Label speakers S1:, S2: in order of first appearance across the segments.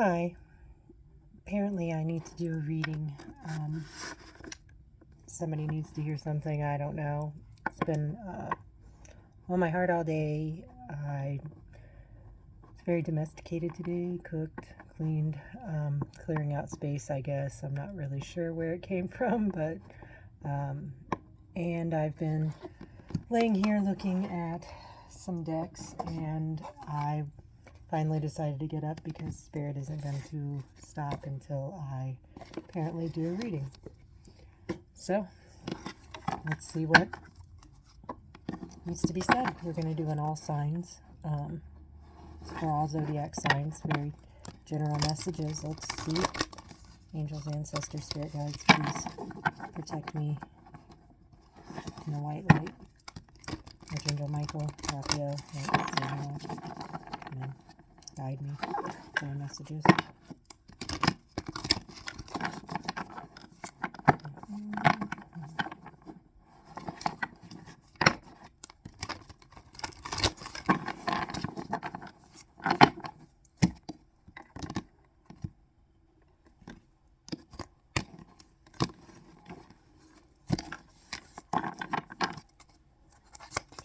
S1: Hi. Apparently I need to do a reading. Somebody needs to hear something, I don't know. It's been on my heart all day. I was very domesticated today, cooked, cleaned, clearing out space, I guess. I'm not really sure where it came from, but and I've been laying here looking at some decks, and I finally decided to get up because Spirit isn't going to stop until I apparently do a reading. So, let's see what needs to be said. We're going to do an all signs, for all zodiac signs, very general messages. Let's see. Angels, ancestors, spirit guides, please protect me in the white light. Archangel Michael, Raphael, Amen. Guide me. Clear messages.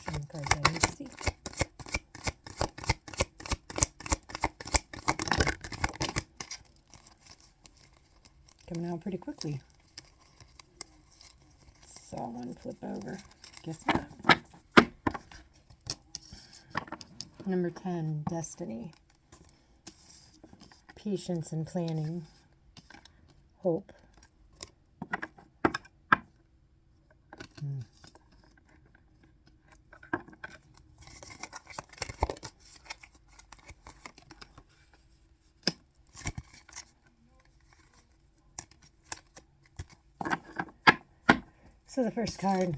S1: Show me the cards I need to see. Coming out pretty quickly. Saw one flip over. Guess not. Number 10, Destiny. Patience and planning. Hope. So the first card,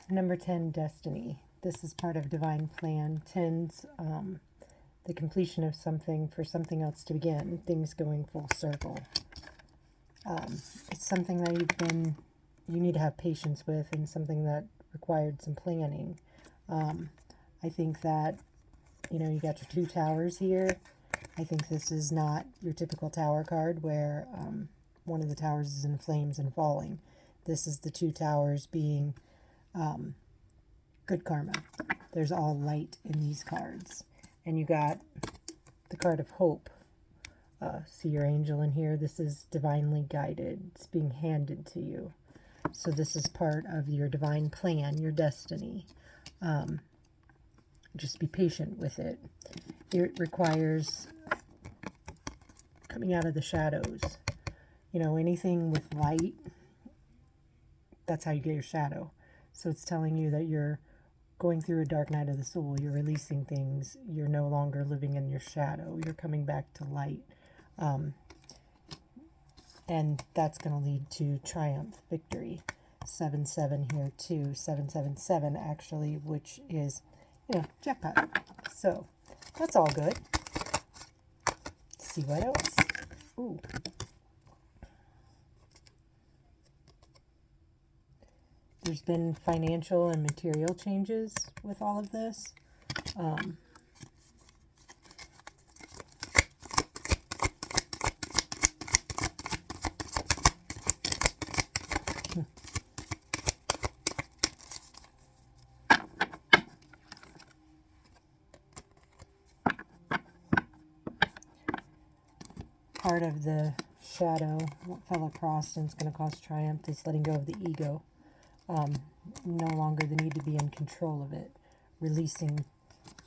S1: number 10, Destiny. This is part of Divine Plan. 10's the completion of something for something else to begin. Things going full circle. It's something that you need to have patience with, and something that required some planning. I think that, you got your 2 towers here. I think this is not your typical tower card where one of the towers is in flames and falling. This is the 2 towers being good karma. There's all light in these cards. And you got the card of hope. See your angel in here. This is divinely guided. It's being handed to you. So this is part of your divine plan, your destiny. Just be patient with it. It requires coming out of the shadows. Anything with light, that's how you get your shadow. So it's telling you that you're going through a dark night of the soul. You're releasing things. You're no longer living in your shadow. You're coming back to light. And that's going to lead to triumph, victory. 7-7 here too. 777 actually, which is, jackpot. So that's all good. Let's see what else. Ooh. There's been financial and material changes with all of this. Part of the shadow, what fell across and it's going to cause triumph, is letting go of the ego. No longer the need to be in control of it. Releasing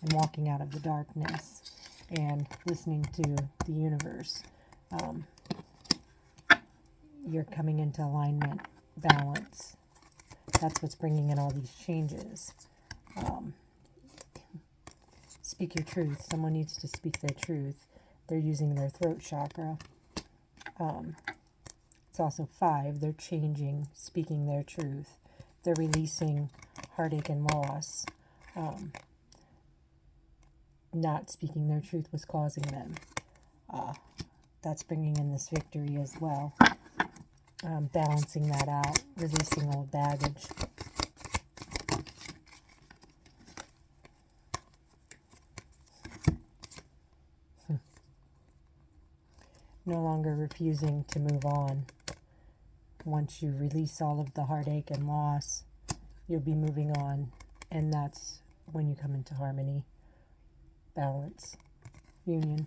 S1: and walking out of the darkness and listening to the universe. You're coming into alignment, balance. That's what's bringing in all these changes. Speak your truth. Someone needs to speak their truth. They're using their throat chakra. It's also 5. They're changing, speaking their truth. They're releasing heartache and loss. Not speaking their truth was causing them. That's bringing in this victory as well. Balancing that out, releasing old baggage. no longer refusing to move on. Once you release all of the heartache and loss, you'll be moving on, and that's when you come into harmony, balance, union.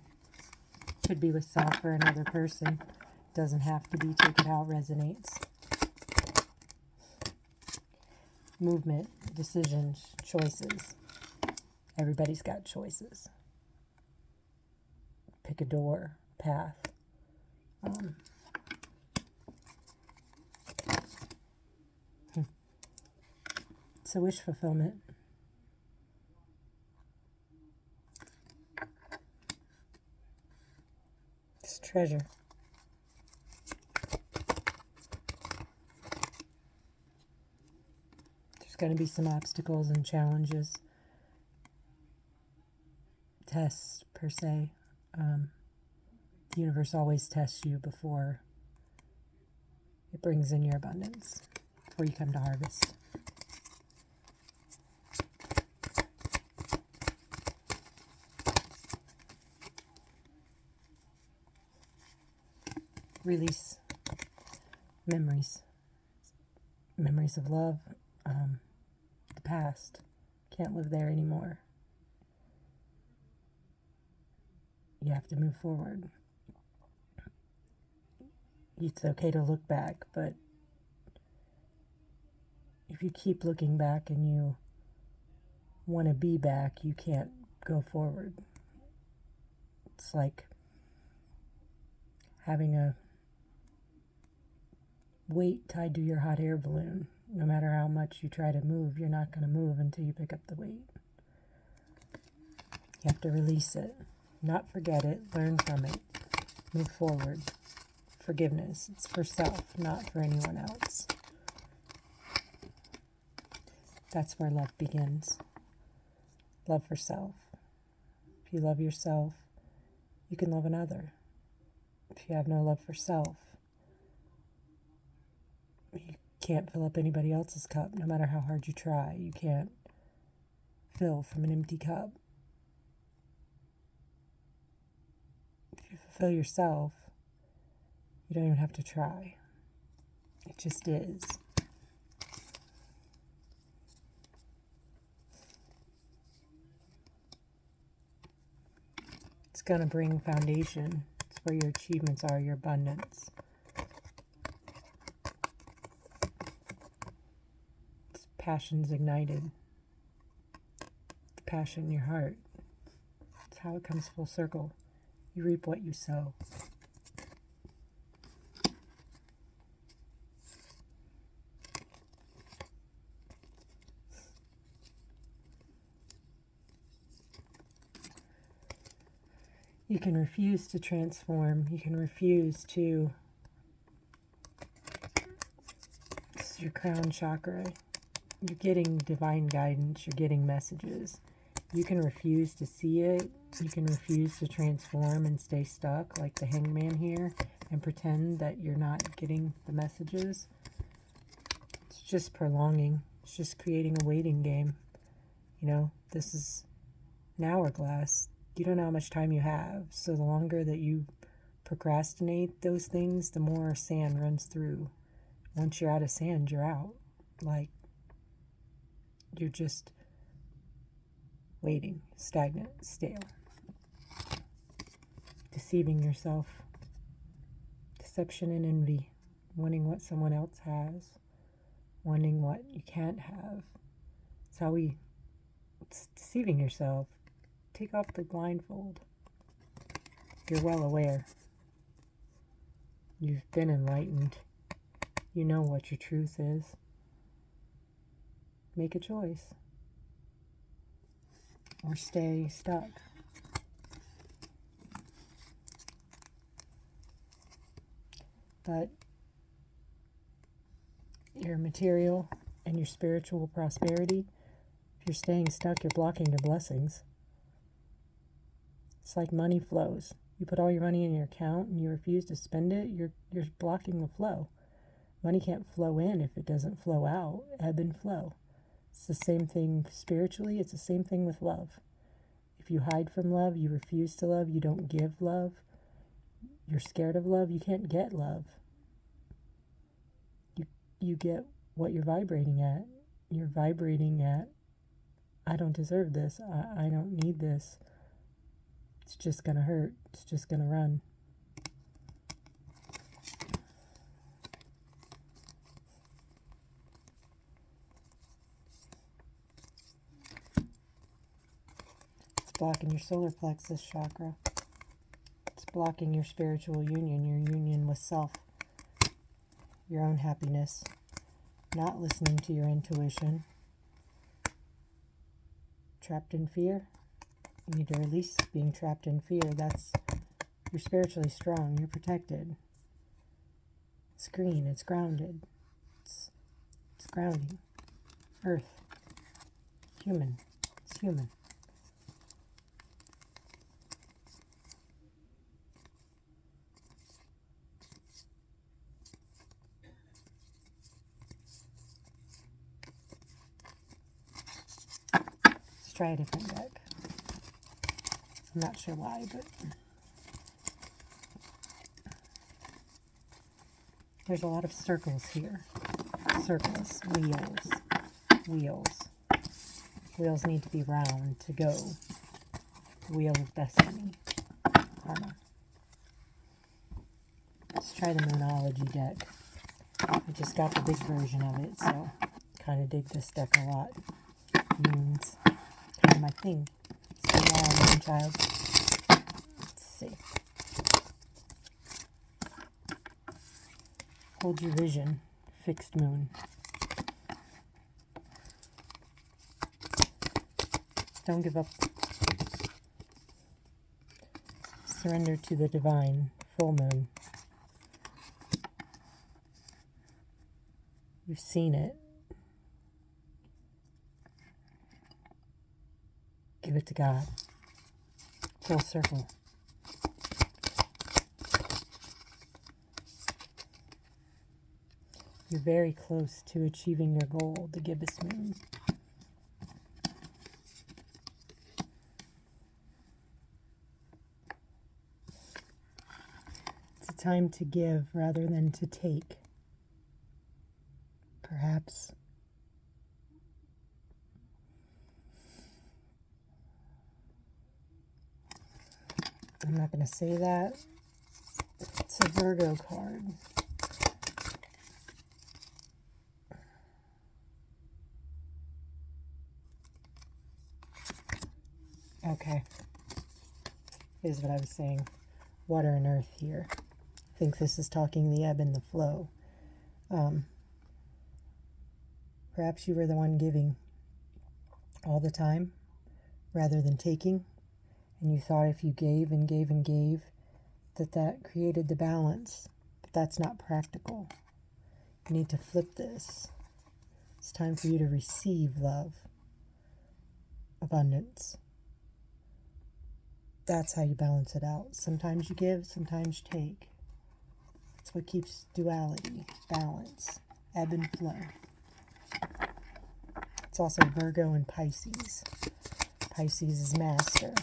S1: Could be with self or another person. Doesn't have to be. Take it how it resonates. Movement, decisions, choices. Everybody's got choices. Pick a door, path. It's a wish fulfillment. It's treasure. There's going to be some obstacles and challenges, tests per se. The universe always tests you before it brings in your abundance, before you come to harvest. Release memories of love, the past. Can't live there anymore. You have to move forward. It's okay to look back, but if you keep looking back and you want to be back, you can't go forward. It's like having a weight tied to your hot air balloon. No matter how much you try to move, you're not going to move until you pick up the weight. You have to release it, not forget it, learn from it, move forward. Forgiveness, it's for self, not for anyone else. That's where love begins. Love for self. If you love yourself, you can love another. If you have no love for self, you can't fill up anybody else's cup, no matter how hard you try. You can't fill from an empty cup. If you fulfill yourself, you don't even have to try. It just is. It's going to bring foundation. It's where your achievements are, your abundance. It's passion's ignited. The passion in your heart. It's how it comes full circle. You reap what you sow. You can refuse to transform. You can refuse to. This is your crown chakra. You're getting divine guidance. You're getting messages. You can refuse to see it. You can refuse to transform and stay stuck like the hangman here and pretend that you're not getting the messages. It's just prolonging. It's just creating a waiting game. You know, this is an hourglass. You don't know how much time you have, so the longer that you procrastinate those things, the more sand runs through. Once you're out of sand, you're out. Like, you're just waiting, stagnant, stale. Deceiving yourself. Deception and envy. Wanting what someone else has. Wanting what you can't have. It's deceiving yourself. Take off the blindfold. You're well aware. You've been enlightened. You know what your truth is. Make a choice. Or stay stuck. But your material and your spiritual prosperity, if you're staying stuck, you're blocking your blessings. It's like money flows. You put all your money in your account and you refuse to spend it, you're blocking the flow. Money can't flow in if it doesn't flow out. Ebb and flow. It's the same thing spiritually. It's the same thing with love. If you hide from love, you refuse to love, you don't give love, you're scared of love, you can't get love. You get what you're vibrating at. You're vibrating at, I don't deserve this. I don't need this. It's just gonna hurt. It's just gonna run. It's blocking your solar plexus chakra. It's blocking your spiritual union, your union with self, your own happiness, not listening to your intuition. Trapped in fear? You need to release being trapped in fear. You're spiritually strong. You're protected. It's green. It's grounded. It's grounding. Earth. Human. It's human. Let's try a different deck. I'm not sure why, but there's a lot of circles here. Circles, wheels. Wheels need to be round to go. Wheel of destiny. Karma. Let's try the Moonology deck. I just got the big version of it, so kind of dig this deck a lot. Moons. Kind of my thing. So yeah, moon child. Let's see. Hold your vision. Fixed moon. Don't give up. Surrender to the divine. Full moon. You've seen it. Give it to God. Full circle. You're very close to achieving your goal, the gibbous moon. It's a time to give rather than to take. Perhaps I'm not going to say that. It's a Virgo card. Okay. Here's what I was saying. Water and earth here. I think this is talking the ebb and the flow. Perhaps you were the one giving all the time rather than taking. And you thought if you gave and gave and gave, that created the balance. But that's not practical. You need to flip this. It's time for you to receive love. Abundance. That's how you balance it out. Sometimes you give, sometimes you take. That's what keeps duality, balance, ebb and flow. It's also Virgo and Pisces. Pisces is master.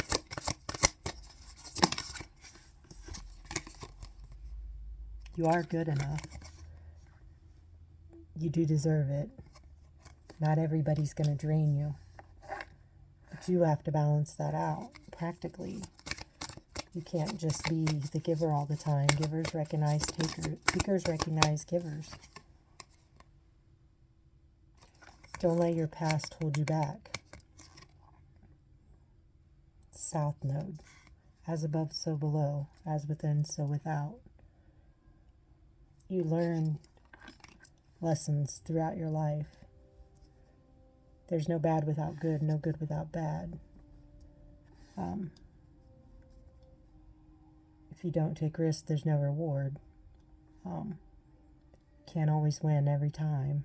S1: You are good enough. You do deserve it. Not everybody's going to drain you. But you have to balance that out practically. You can't just be the giver all the time. Givers recognize takers. Takers recognize givers. Don't let your past hold you back. South Node. As above, so below. As within, so without. You learn lessons throughout your life. There's no bad without good, no good without bad. If you don't take risks, there's no reward. Can't always win every time.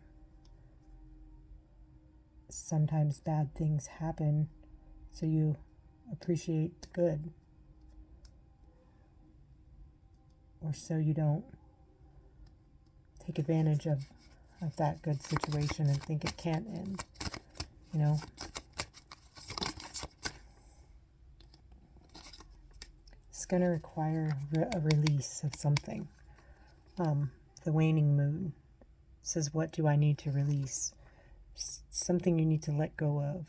S1: Sometimes bad things happen, so you appreciate the good. Or so you don't take advantage of that good situation and think it can't end. You know? going to require a release of something. The waning moon says, what do I need to release? Something you need to let go of.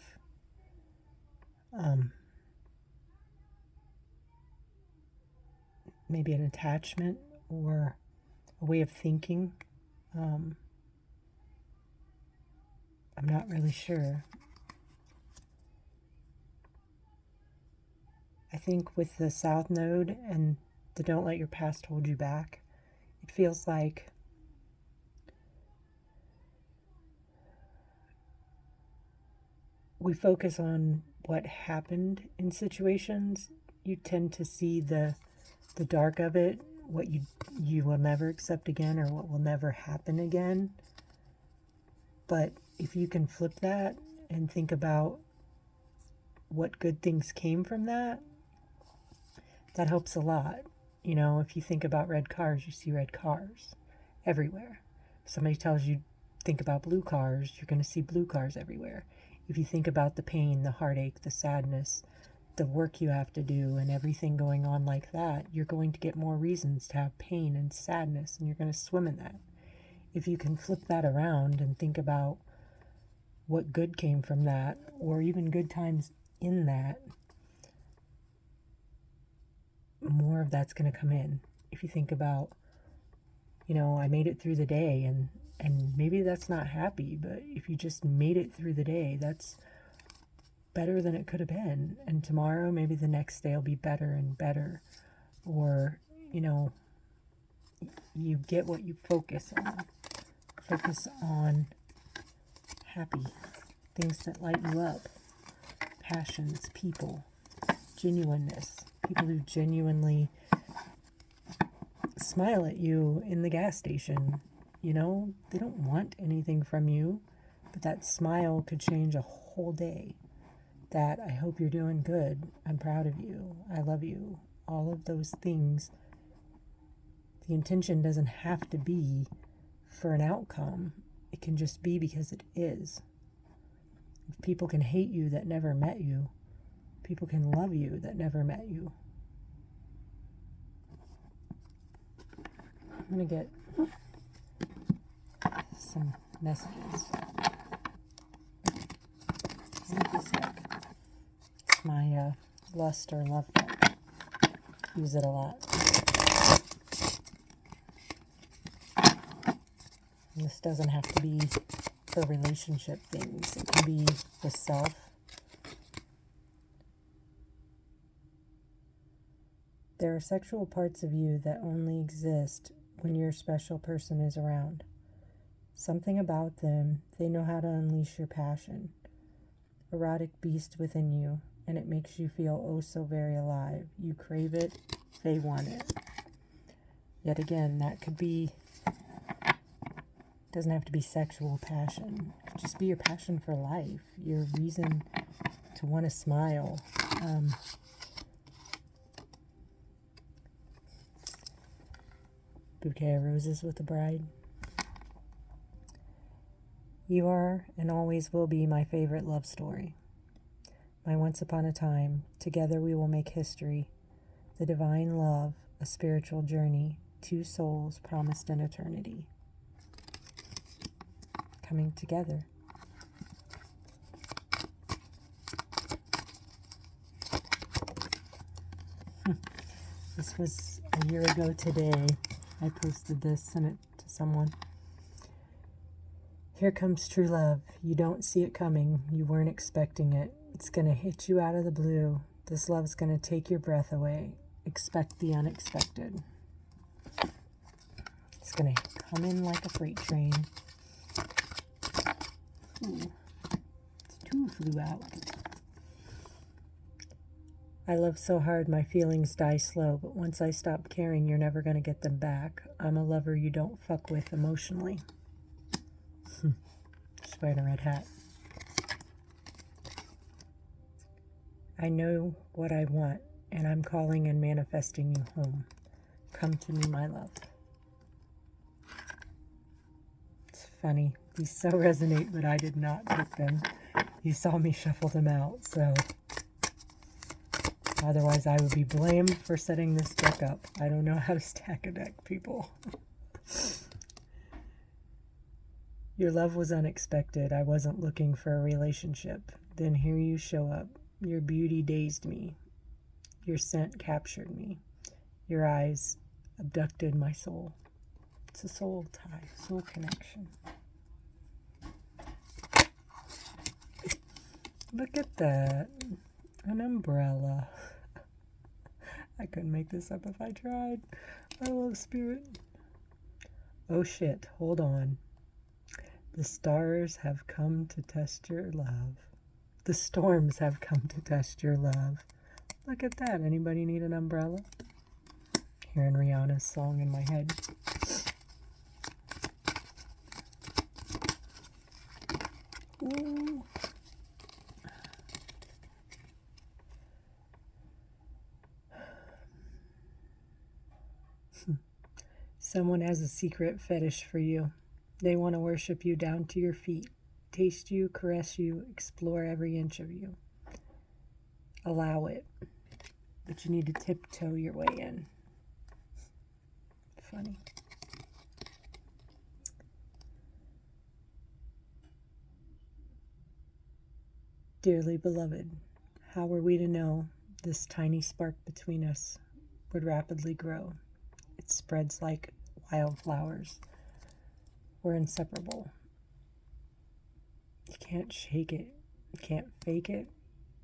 S1: Maybe an attachment or a way of thinking. I'm not really sure. I think with the South Node and the don't let your past hold you back, it feels like we focus on what happened in situations. You tend to see the dark of it, what you will never accept again or what will never happen again. But if you can flip that and think about what good things came from that, that helps a lot. You know, if you think about red cars, you see red cars everywhere. If somebody tells you think about blue cars, you're going to see blue cars everywhere. If you think about the pain, the heartache, the sadness, the work you have to do and everything going on like that, you're going to get more reasons to have pain and sadness, and you're going to swim in that. If you can flip that around and think about what good came from that, or even good times in that, more of that's going to come in. If you think about, you know, I made it through the day, and maybe that's not happy, but if you just made it through the day, that's better than it could have been. And tomorrow, maybe the next day will be better and better. Or, you know, you get what you focus on. Focus on happy, things that light you up, passions, people, genuineness, people who genuinely smile at you in the gas station. You know, they don't want anything from you, but that smile could change a whole day. That I hope you're doing good. I'm proud of you. I love you. All of those things. The intention doesn't have to be for an outcome. It can just be because it is. If people can hate you that never met you, people can love you that never met you. I'm going to get some messages. This deck. It's my lust or love deck. Use it a lot. And this doesn't have to be for relationship things. It can be with self. There are sexual parts of you that only exist when your special person is around. Something about them, they know how to unleash your passion. Erotic beast within you, and it makes you feel oh so very alive. You crave it, they want it. Yet again, that could be, doesn't have to be sexual passion. It could just be your passion for life, your reason to want to smile. Bouquet of roses with the bride. You are and always will be my favorite love story. My once upon a time, together we will make history. The divine love, a spiritual journey, two souls promised in eternity. Coming together. This was a year ago today. I posted this, sent it to someone. Here comes true love. You don't see it coming. You weren't expecting it. It's going to hit you out of the blue. This love's going to take your breath away. Expect the unexpected. It's going to come in like a freight train. Ooh, two flew out. I love so hard my feelings die slow, but once I stop caring, you're never going to get them back. I'm a lover you don't fuck with emotionally. Just wearing a red hat. I know what I want, and I'm calling and manifesting you home. Come to me, my love. It's funny. These so resonate, but I did not pick them. You saw me shuffle them out, so Otherwise, I would be blamed for setting this deck up. I don't know how to stack a deck, people. Your love was unexpected. I wasn't looking for a relationship. Then here you show up. Your beauty dazed me. Your scent captured me. Your eyes abducted my soul. It's a soul tie, soul connection. Look at that. An umbrella. I couldn't make this up if I tried. I love spirit. Oh shit, hold on. The stars have come to test your love. The storms have come to test your love. Look at that. Anybody need an umbrella? Hearing Rihanna's song in my head. Ooh. Someone has a secret fetish for you. They want to worship you down to your feet, taste you, caress you, explore every inch of you. Allow it, but you need to tiptoe your way in. Funny. Dearly beloved, how were we to know this tiny spark between us would rapidly grow? It spreads like wildflowers. We're inseparable. You can't shake it. You can't fake it.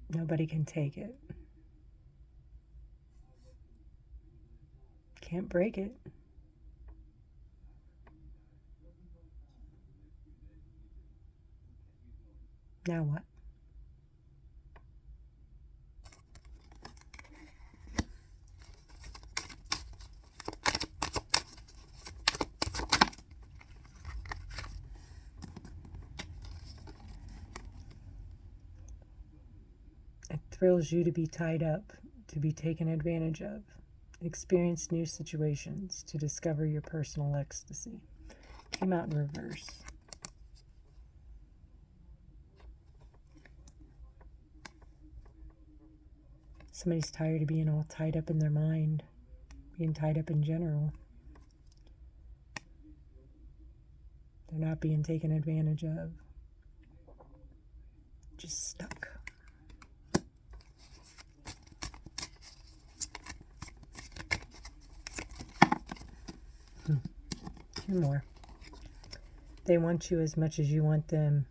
S1: Nobody can take it. Can't break it. Now what? It thrills you to be tied up, to be taken advantage of, experience new situations, to discover your personal ecstasy. Came out in reverse. Somebody's tired of being all tied up in their mind, being tied up in general. They're not being taken advantage of. Just stuck. Two more. They want you as much as you want them.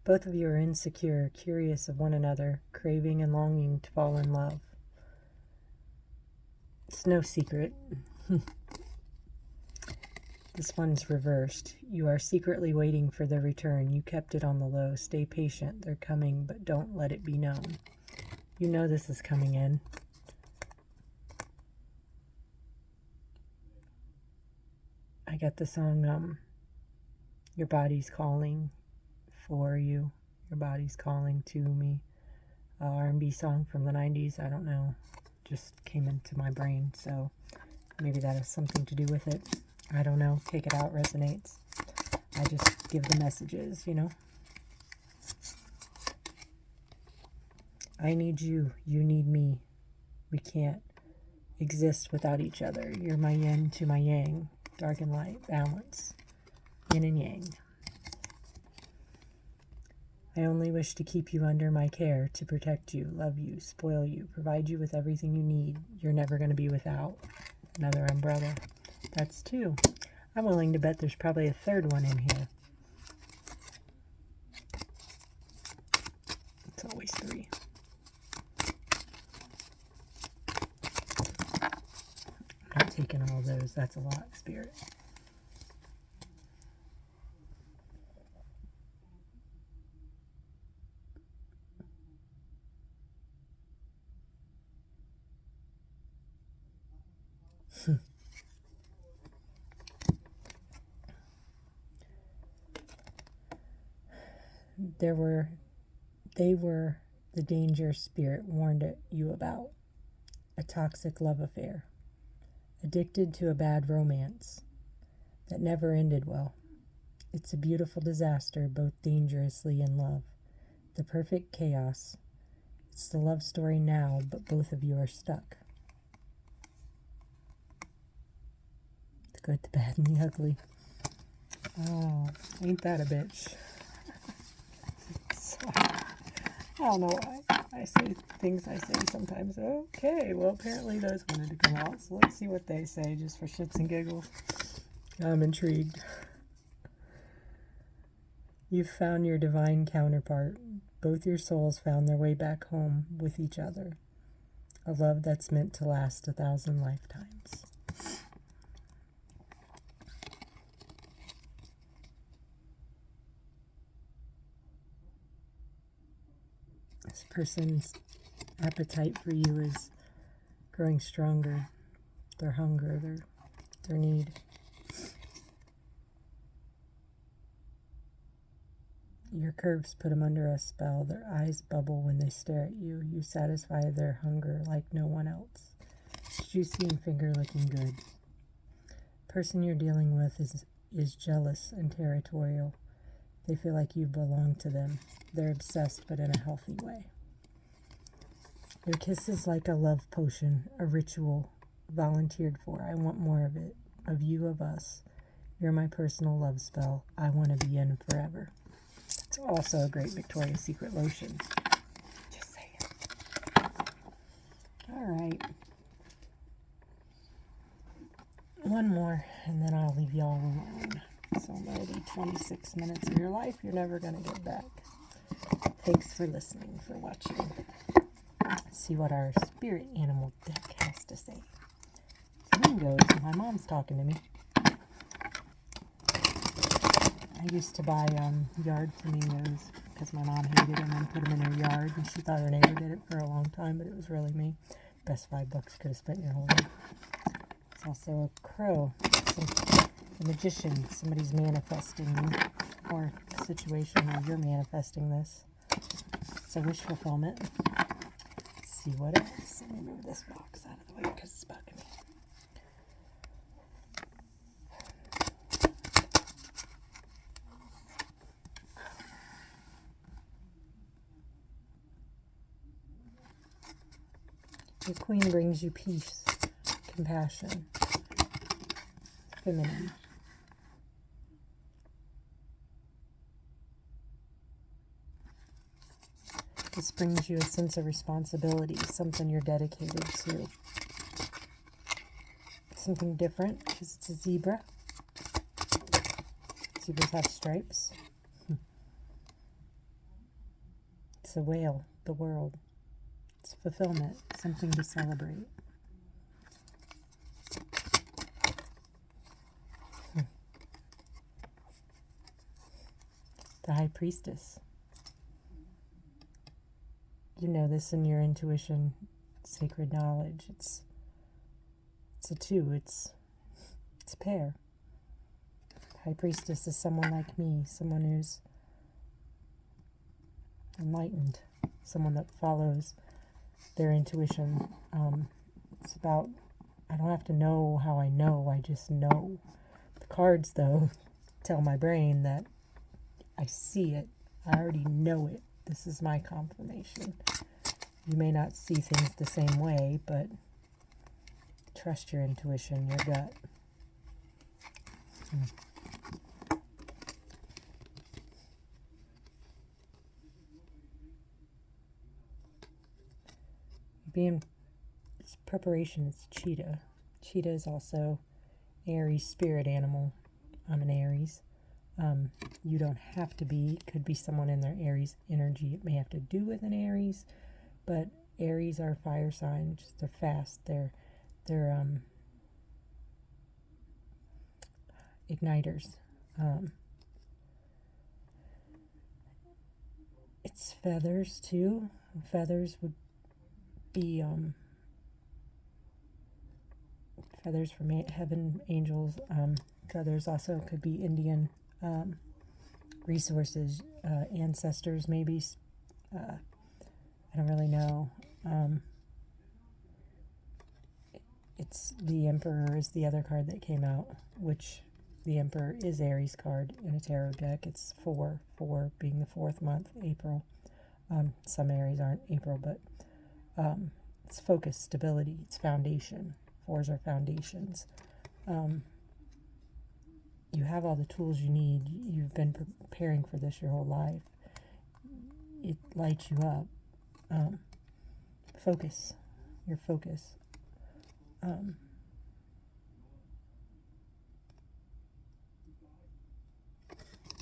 S1: Both of you are insecure, curious of one another, craving and longing to fall in love. It's no secret. This one's reversed. You are secretly waiting for their return. You kept it on the low. Stay patient. They're coming, but don't let it be known. You know this is coming in. I got the song, Your Body's Calling for You. Your Body's Calling to Me. R&B song from the 90s. I don't know. Just came into my brain, so maybe that has something to do with it. I don't know. Take it out, resonates. I just give the messages, you know. I need you. You need me. We can't exist without each other. You're my yin to my yang. Dark and light, balance, yin and yang. I only wish to keep you under my care, to protect you, love you, spoil you, provide you with everything you need. You're never going to be without. Another umbrella. That's two. I'm willing to bet there's probably a third one in here. It's always three. I'm not taking all those. That's a lot, Spirit. They were the danger Spirit warned you about. A toxic love affair. Addicted to a bad romance that never ended well. It's a beautiful disaster, both dangerously in love. The perfect chaos It's the love story now, but both of you are stuck. The good, the bad, and the ugly. Oh, ain't that a bitch? I don't know why I say things I say sometimes. Okay, well, apparently those wanted to come out, so let's see what they say just for shits and giggles. I'm intrigued. You've found your divine counterpart. Both your souls found their way back home with each other. A love that's meant to last 1,000 lifetimes. This person's appetite for you is growing stronger. Their hunger, their need. Your curves put them under a spell. Their eyes bubble when they stare at you. You satisfy their hunger like no one else. Juicy and finger-licking good. The person you're dealing with is jealous and territorial. They feel like you belong to them. They're obsessed, but in a healthy way. Your kiss is like a love potion, a ritual volunteered for. I want more of it, of you, of us. You're my personal love spell. I want to be in forever. It's also a great Victoria's Secret lotion. Just saying. All right. One more, and then I'll leave y'all alone. So maybe 26 minutes of your life you're never going to get back. Thanks for listening, for watching. Let's see what our spirit animal deck has to say. Flamingos. My mom's talking to me. I used to buy yard flamingos because my mom hated them and put them in her yard, and she thought her neighbor did it for a long time, but it was really me. Best $5 could have spent your whole life. It's also a crow, a magician. Somebody's manifesting you, or a situation where you're manifesting this. It's a wish fulfillment. Let's see what else. Let me move this box out of the way because it's bugging me. The Queen brings you peace, compassion, feminine. This brings you a sense of responsibility, something you're dedicated to. Something different, because it's a zebra. Zebras have stripes. It's a whale, the world. It's fulfillment, something to celebrate. The High Priestess. You know this in your intuition, sacred knowledge. It's a two, it's a pair. High Priestess is someone like me, someone who's enlightened, someone that follows their intuition. It's about, I don't have to know how I know, I just know. The cards, though, tell my brain that I see it, I already know it. This is my confirmation. You may not see things the same way, but trust your intuition, your gut. It's preparation, it's cheetah. Cheetah is also Aries spirit animal. I'm an Aries. You don't have to be. Could be someone in their Aries energy. It may have to do with an Aries, but Aries are fire signs. They're fast. They're igniters. It's feathers too. Feathers would be feathers from heaven, angels. Feathers also could be Indian resources, ancestors maybe. I don't really know. It's the Emperor is the other card that came out, which the Emperor is Aries card in a tarot deck. It's 4 being the 4th month, April. Some areas aren't April, but it's focus, stability, it's foundation. Fours are foundations. You have all the tools you need. You've been preparing for this your whole life. It lights you up. Focus, your focus.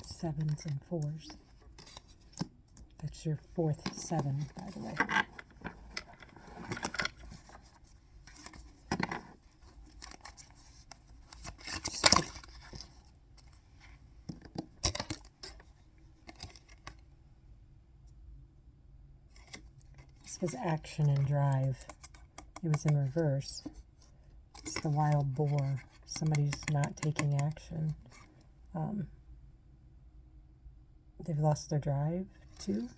S1: Sevens and fours. That's your fourth seven, by the way. This was action and drive. It was in reverse. It's the wild boar. Somebody's not taking action. They've lost their drive too.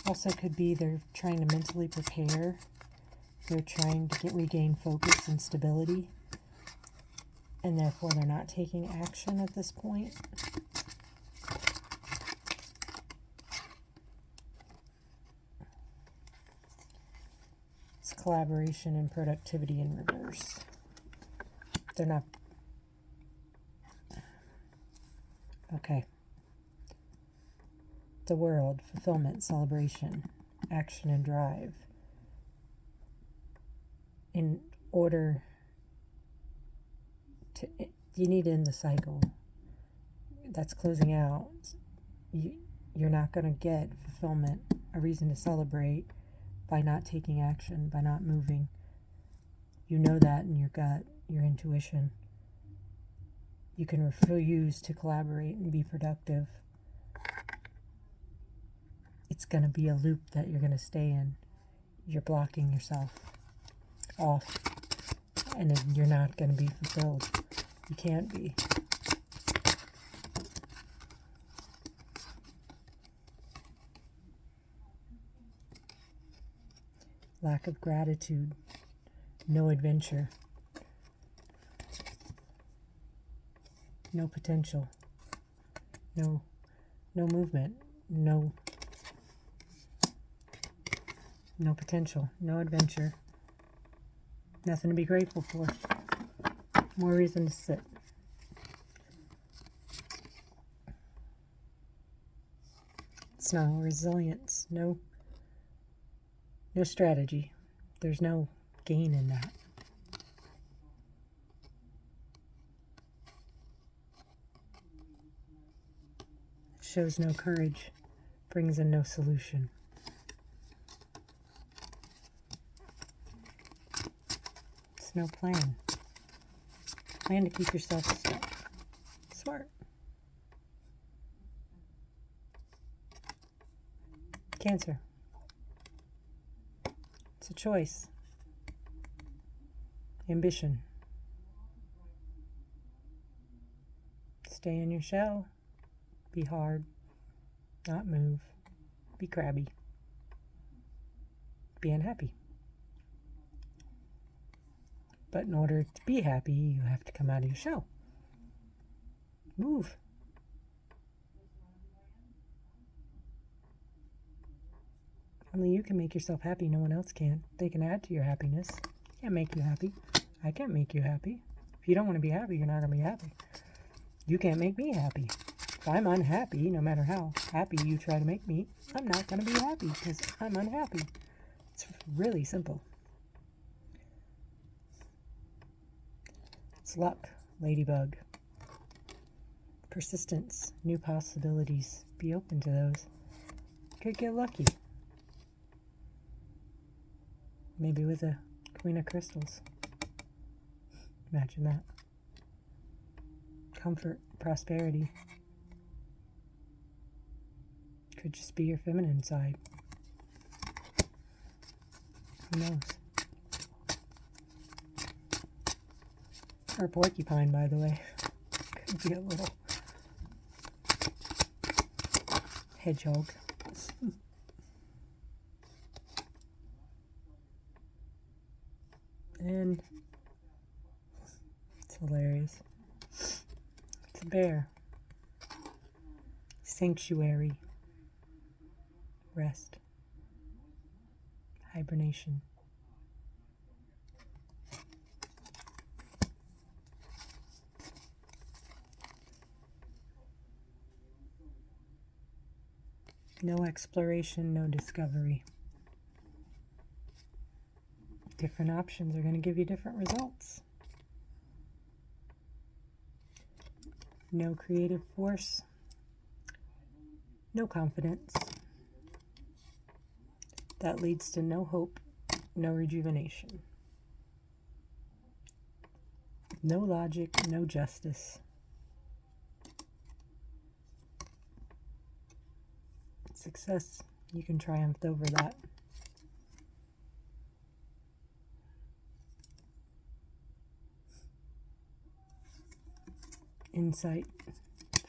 S1: Also could be they're trying to mentally prepare. They're trying to regain focus and stability, and therefore they're not taking action at this point. It's collaboration and productivity in reverse. They're not. Okay. The world, fulfillment, celebration, action and drive. In order to, you need to end the cycle. That's closing out. You're not going to get fulfillment, a reason to celebrate, by not taking action, by not moving. You know that in your gut, your intuition. You can refuse to collaborate and be productive. It's going to be a loop that you're going to stay in. You're blocking yourself off, and then you're not going to be fulfilled. You can't be. Lack of gratitude, no adventure, no potential, no movement, no potential, no adventure, nothing to be grateful for, more reason to sit. It's no resilience, no strategy. There's no gain in that. Shows no courage, brings in no solution. It's no plan. Plan to keep yourself stuck. Smart. Cancer. It's a choice. Ambition. Stay in your shell. Be hard. Not move. Be crabby. Be unhappy. But in order to be happy, you have to come out of your shell. Move. Only you can make yourself happy. No one else can. They can add to your happiness. Can't make you happy. I can't make you happy. If you don't want to be happy, you're not going to be happy. You can't make me happy. If I'm unhappy, no matter how happy you try to make me, I'm not going to be happy because I'm unhappy. It's really simple. It's luck, ladybug. Persistence, new possibilities. Be open to those. Could get lucky. Maybe with a Queen of Crystals. Imagine that. Comfort, prosperity. Could just be your feminine side. Who knows? Or a porcupine, by the way. Could be a little hedgehog. And It's hilarious. It's a bear. Sanctuary. Rest. Hibernation. No exploration, no discovery. Different options are going to give you different results. No creative force, no confidence. That leads to no hope, no rejuvenation. No logic, no justice. Success, you can triumph over that. Insight,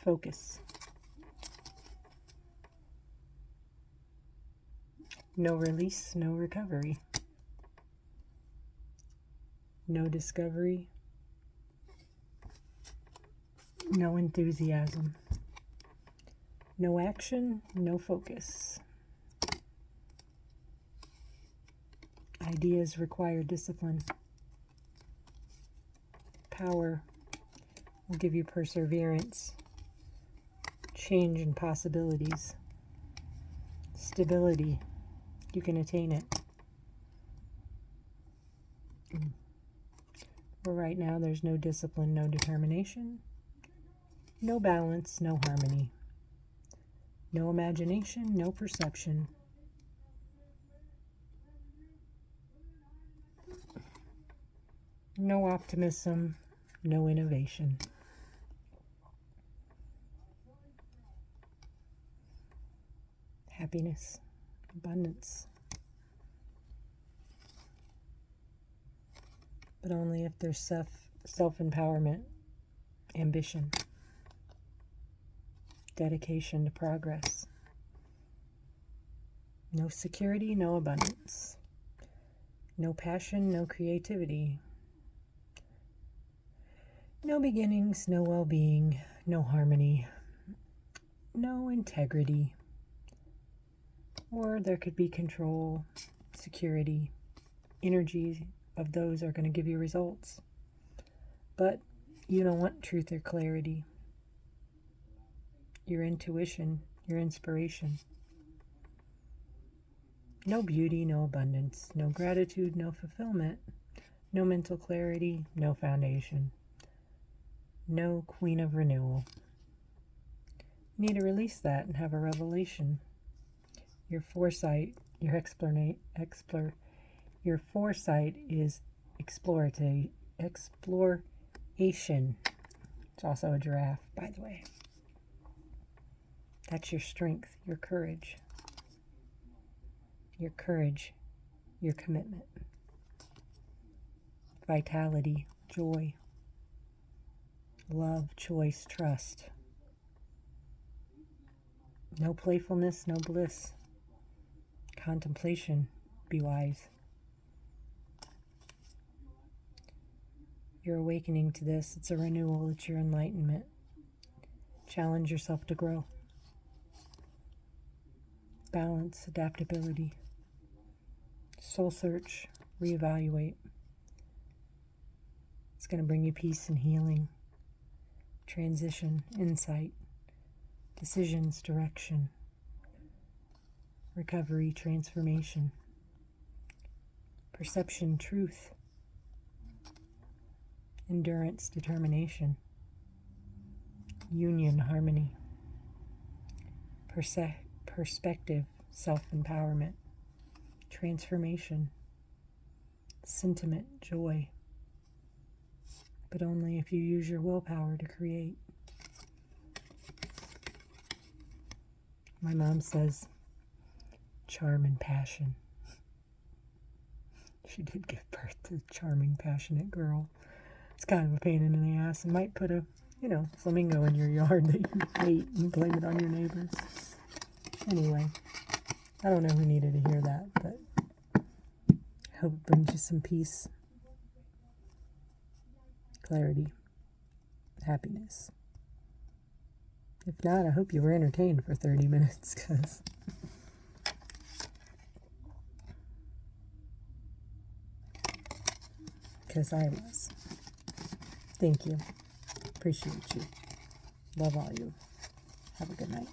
S1: focus. No release, no recovery. No discovery, no enthusiasm. No action, no focus. Ideas require discipline. Power will give you perseverance, change and possibilities. Stability, you can attain it. But right now, there's no discipline, no determination, no balance, no harmony. No imagination, no perception. No optimism, no innovation. Happiness, abundance. But only if there's self-empowerment, ambition, dedication to progress. No security, no abundance. No passion, no creativity. No beginnings, no well-being, no harmony, no integrity. Or there could be control, security, energy of those are going to give you results. But you don't want truth or clarity. Your intuition, your inspiration. No beauty, no abundance, no gratitude, no fulfillment, no mental clarity, no foundation, no queen of renewal. You need to release that and have a revelation. Your foresight, your foresight is exploration. It's also a giraffe, by the way. That's your strength, your courage. Your courage, your commitment. Vitality, joy. Love, choice, trust. No playfulness, no bliss. Contemplation, be wise. You're awakening to this. It's a renewal. It's your enlightenment. Challenge yourself to grow. Balance, adaptability. Soul search, reevaluate. It's going to bring you peace and healing. Transition, insight. Decisions, direction. Recovery, transformation. Perception, truth. Endurance, determination. Union, harmony. Perspective, self-empowerment. Transformation. Sentiment, joy. But only if you use your willpower to create. My mom says, charm and passion. She did give birth to a charming, passionate girl. It's kind of a pain in the ass and might put a, flamingo in your yard that you hate and blame it on your neighbors. Anyway, I don't know who needed to hear that, but I hope it brings you some peace, clarity. happiness. If not, I hope you were entertained for 30 minutes, because I was. Thank you. Appreciate you. Love all you. Have a good night.